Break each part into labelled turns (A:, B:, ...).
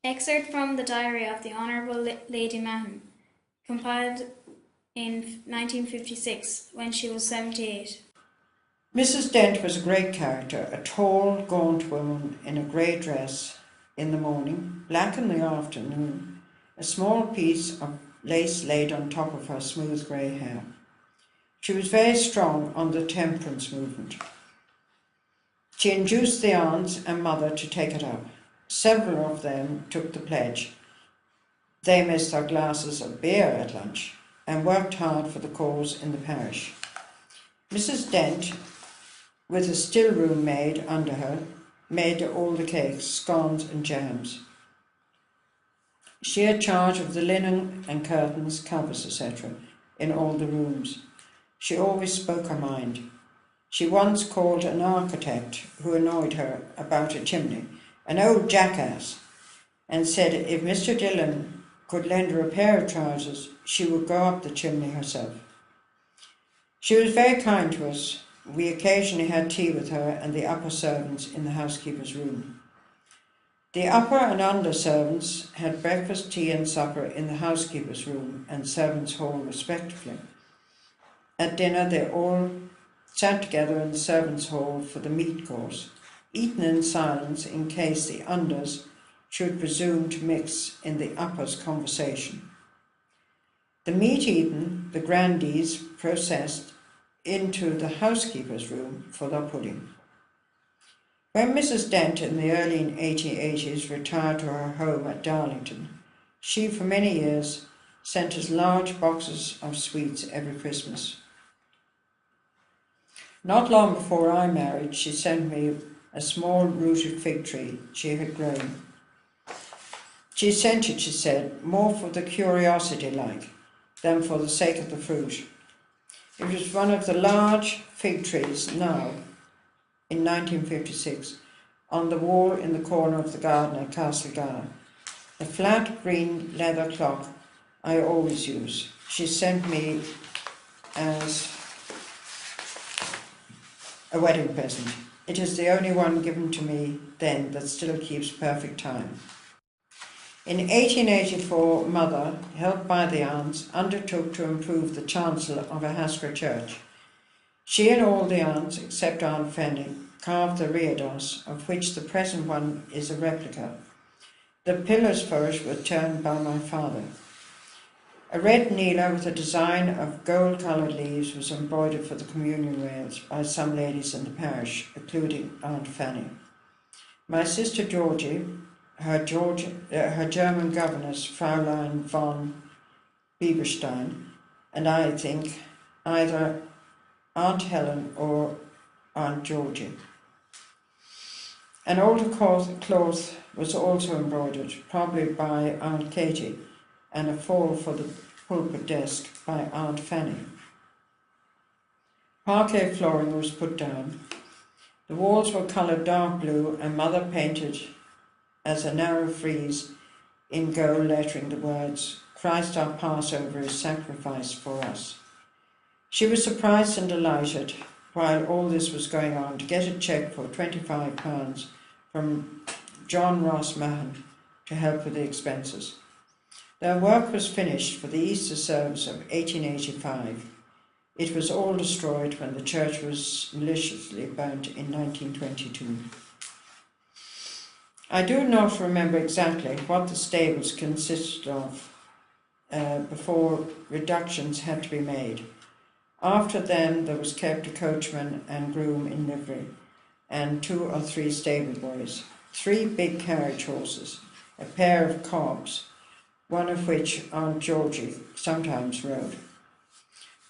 A: Excerpt from the diary of the Honourable Lady Mahon, compiled in 1956 when she was 78.
B: Mrs. Dent was a great character, a tall, gaunt woman in a grey dress in the morning, black in the afternoon, a small piece of lace laid on top of her smooth grey hair. She was very strong on the temperance movement. She induced the aunts and mother to take it up. Several of them took the pledge. They missed their glasses of beer at lunch and worked hard for the cause in the parish. Mrs. Dent, with a still room maid under her, made all the cakes, scones and jams. She had charge of the linen and curtains, covers, etc. in all the rooms. She always spoke her mind. She once called an architect who annoyed her about a chimney an old jackass, and said if Mr. Dillon could lend her a pair of trousers, she would go up the chimney herself. She was very kind to us. We occasionally had tea with her and the upper servants in the housekeeper's room. The upper and under servants had breakfast, tea and supper in the housekeeper's room and servants' hall respectively. At dinner they all sat together in the servants' hall for the meat course, eaten in silence in case the unders should presume to mix in the uppers' conversation. The meat eaten, the grandees processed into the housekeeper's room for their pudding. When Mrs. Dent in the early 1880s retired to her home at Darlington, she for many years sent us large boxes of sweets every Christmas. Not long before I married, she sent me a small rooted fig tree she had grown. She sent it, she said, more for the curiosity like than for the sake of the fruit. It was one of the large fig trees now, in 1956, on the wall in the corner of the garden at Castle Gar. The flat green leather clock I always use. She sent me as a wedding present. It is the only one given to me then that still keeps perfect time. In 1884, Mother, helped by the aunts, undertook to improve the chancel of a Haskell church. She and all the aunts, except Aunt Fanny, carved the reredos, of which the present one is a replica. The pillars for it were turned by my father. A red kneeler with a design of gold-coloured leaves was embroidered for the communion rails by some ladies in the parish, including Aunt Fanny. My sister Georgie, her German governess, Fraulein von Bieberstein, and I think either Aunt Helen or Aunt Georgie. An older cloth was also embroidered, probably by Aunt Katie, and a fall for the pulpit desk by Aunt Fanny. Parquet flooring was put down. The walls were coloured dark blue, and Mother painted as a narrow frieze in gold lettering the words, "Christ our Passover is sacrificed for us." She was surprised and delighted, while all this was going on, to get a cheque for £25 from John Ross Mahon to help with the expenses. Their work was finished for the Easter service of 1885. It was all destroyed when the church was maliciously burnt in 1922. I do not remember exactly what the stables consisted of before reductions had to be made. After then there was kept a coachman and groom in livery, and 2 or 3 stable boys, 3 big carriage horses, a pair of cobs, one of which Aunt Georgie sometimes rode.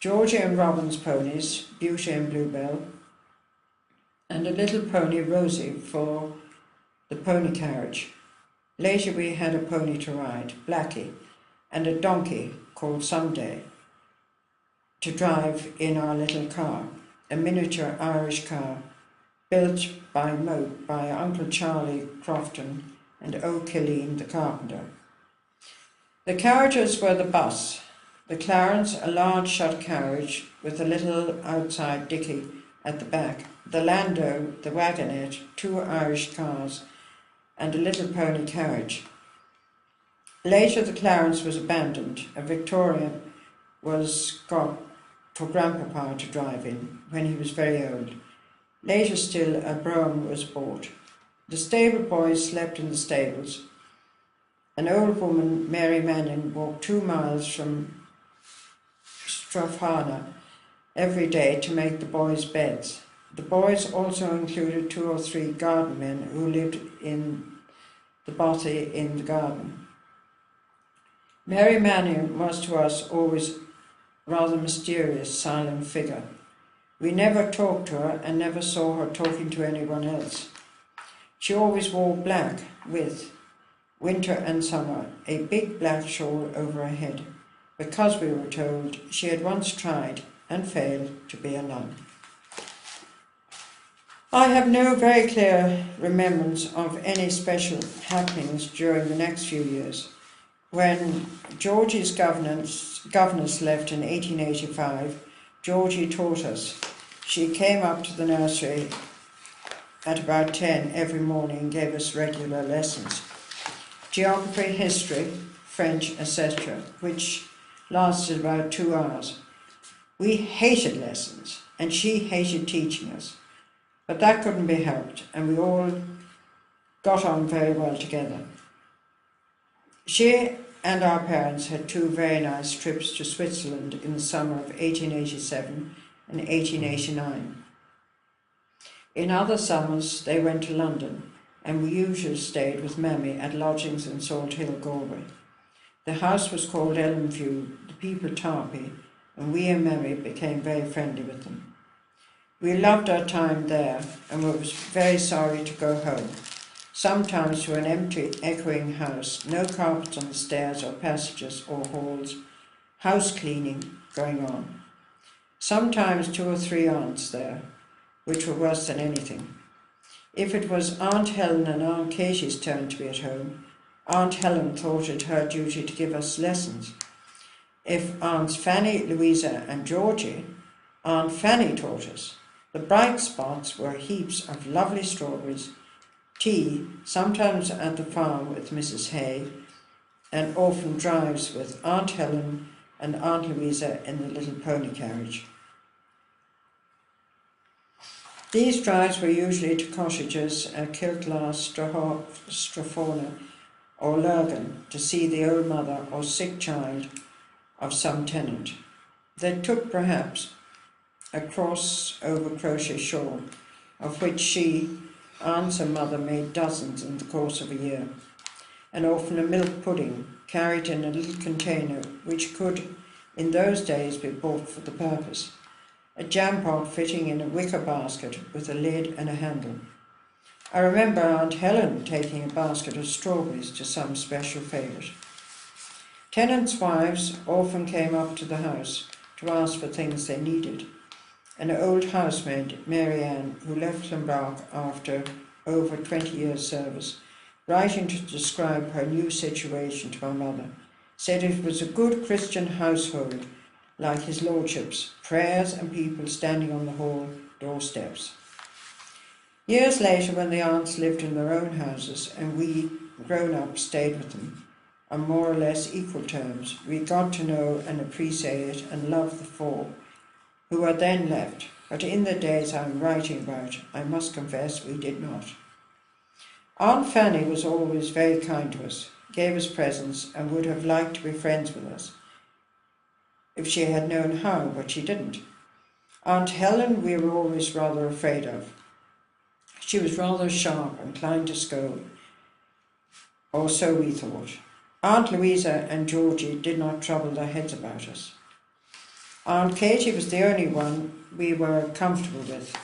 B: Georgie and Robin's ponies, Beauty and Bluebell, and a little pony, Rosie, for the pony carriage. Later we had a pony to ride, Blackie, and a donkey called Someday to drive in our little car, a miniature Irish car built by Moat by Uncle Charlie Crofton and O'Killeen the carpenter. The carriages were the bus, the Clarence, a large shut carriage with a little outside dickey at the back, the landau, the wagonette, 2 Irish cars, and a little pony carriage. Later the Clarence was abandoned. A Victoria was got for Grandpapa to drive in when he was very old. Later still a brougham was bought. The stable boys slept in the stables. An old woman, Mary Manning, walked 2 miles from Strathana every day to make the boys' beds. The boys also included 2 or 3 garden men who lived in the bothy in the garden. Mary Manning was to us always rather mysterious, silent figure. We never talked to her and never saw her talking to anyone else. She always wore black with, winter and summer, a big black shawl over her head, because we were told she had once tried and failed to be a nun. I have no very clear remembrance of any special happenings during the next few years. When Georgie's governess left in 1885, Georgie taught us. She came up to the nursery at about 10 every morning and gave us regular lessons. Geography, history, French, etc., which lasted about 2 hours. We hated lessons, and she hated teaching us. But that couldn't be helped, and we all got on very well together. She and our parents had 2 very nice trips to Switzerland in the summer of 1887 and 1889. In other summers they went to London, and we usually stayed with Mammy at lodgings in Salt Hill, Galway. The house was called Elmview, the people Tarpey, and we and Mammy became very friendly with them. We loved our time there and were very sorry to go home, sometimes to an empty, echoing house, no carpets on the stairs or passages or halls, house cleaning going on. Sometimes 2 or 3 aunts there, which were worse than anything. If it was Aunt Helen and Aunt Katie's turn to be at home, Aunt Helen thought it her duty to give us lessons. If Aunts Fanny, Louisa and Georgie, Aunt Fanny taught us. The bright spots were heaps of lovely strawberries, tea, sometimes at the farm with Mrs. Hay, and often drives with Aunt Helen and Aunt Louisa in the little pony carriage. These drives were usually to cottages at Kiltlaw, Strathona or Lurgan to see the old mother or sick child of some tenant. They took perhaps a cross over crochet shawl, of which she, aunts and mother made dozens in the course of a year, and often a milk pudding carried in a little container which could in those days be bought for the purpose, a jam pot fitting in a wicker basket with a lid and a handle. I remember Aunt Helen taking a basket of strawberries to some special favourite. Tenants' wives often came up to the house to ask for things they needed. An old housemaid, Mary Ann, who left Clonbrock after over 20 years' service, writing to describe her new situation to my mother, said it was a good Christian household, like his lordship's, prayers and people standing on the hall doorsteps. Years later, when the aunts lived in their own houses and we, grown-up, stayed with them, on more or less equal terms, we got to know and appreciate and love the 4 who were then left, but in the days I'm writing about, I must confess we did not. Aunt Fanny was always very kind to us, gave us presents, and would have liked to be friends with us, if she had known how, but she didn't. Aunt Helen we were always rather afraid of. She was rather sharp, inclined to scold, or so we thought. Aunt Louisa and Georgie did not trouble their heads about us. Aunt Katie was the only one we were comfortable with.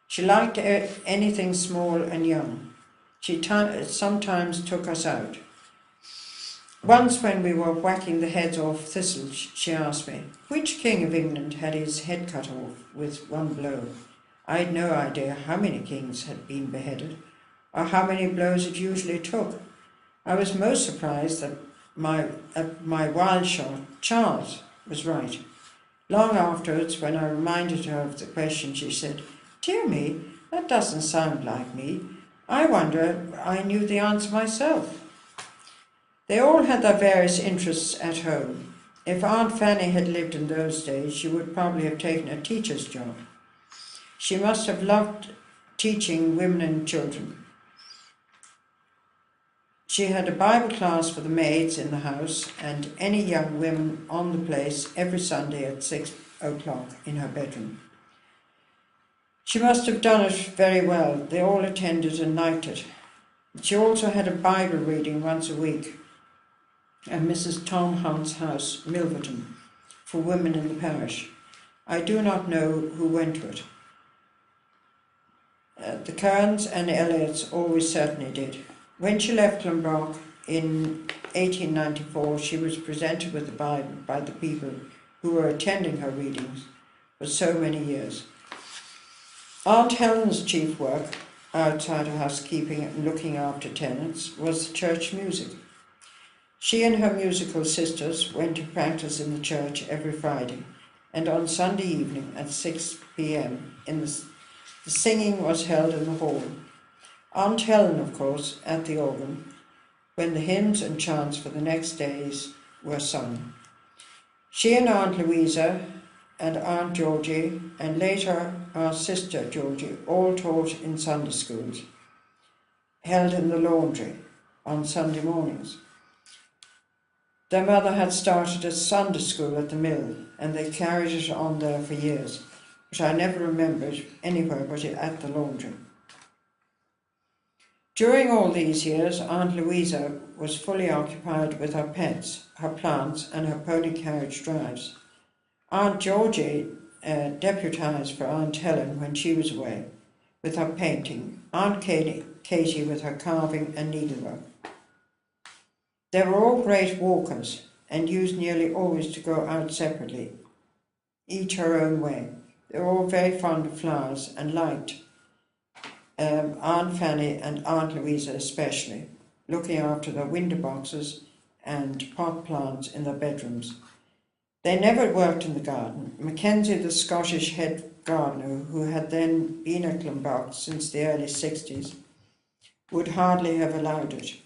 B: She liked anything small and young. She sometimes took us out. Once when we were whacking the heads off thistles, she asked me, which king of England had his head cut off with one blow? I had no idea how many kings had been beheaded, or how many blows it usually took. I was most surprised that my wild shot, Charles, was right. Long afterwards, when I reminded her of the question, she said, "Dear me, that doesn't sound like me. I wonder I knew the answer myself." They all had their various interests at home. If Aunt Fanny had lived in those days, she would probably have taken a teacher's job. She must have loved teaching women and children. She had a Bible class for the maids in the house and any young women on the place every Sunday at 6 o'clock in her bedroom. She must have done it very well. They all attended and liked it. She also had a Bible reading once a week at Mrs. Tom Hunt's house, Milverton, for women in the parish. I do not know who went to it. The Kerns and Elliots always certainly did. When she left Clonbrock in 1894, she was presented with the Bible by the people who were attending her readings for so many years. Aunt Helen's chief work, outside of housekeeping and looking after tenants, was church music. She and her musical sisters went to practice in the church every Friday, and on Sunday evening at 6 p.m. The singing was held in the hall. Aunt Helen, of course, at the organ, when the hymns and chants for the next days were sung. She and Aunt Louisa and Aunt Georgie, and later our sister Georgie, all taught in Sunday schools, held in the laundry on Sunday mornings. Their mother had started a Sunday school at the mill, and they carried it on there for years, which I never remembered anywhere but at the laundry. During all these years, Aunt Louisa was fully occupied with her pets, her plants, and her pony carriage drives. Aunt Georgie deputised for Aunt Helen when she was away with her painting, Aunt Katie with her carving and needlework. They were all great walkers and used nearly always to go out separately, each her own way. They were all very fond of flowers and liked Aunt Fanny and Aunt Louisa especially, looking after their window boxes and pot plants in their bedrooms. They never worked in the garden. Mackenzie, the Scottish head gardener, who had then been at Clonbrock since the early 60s, would hardly have allowed it.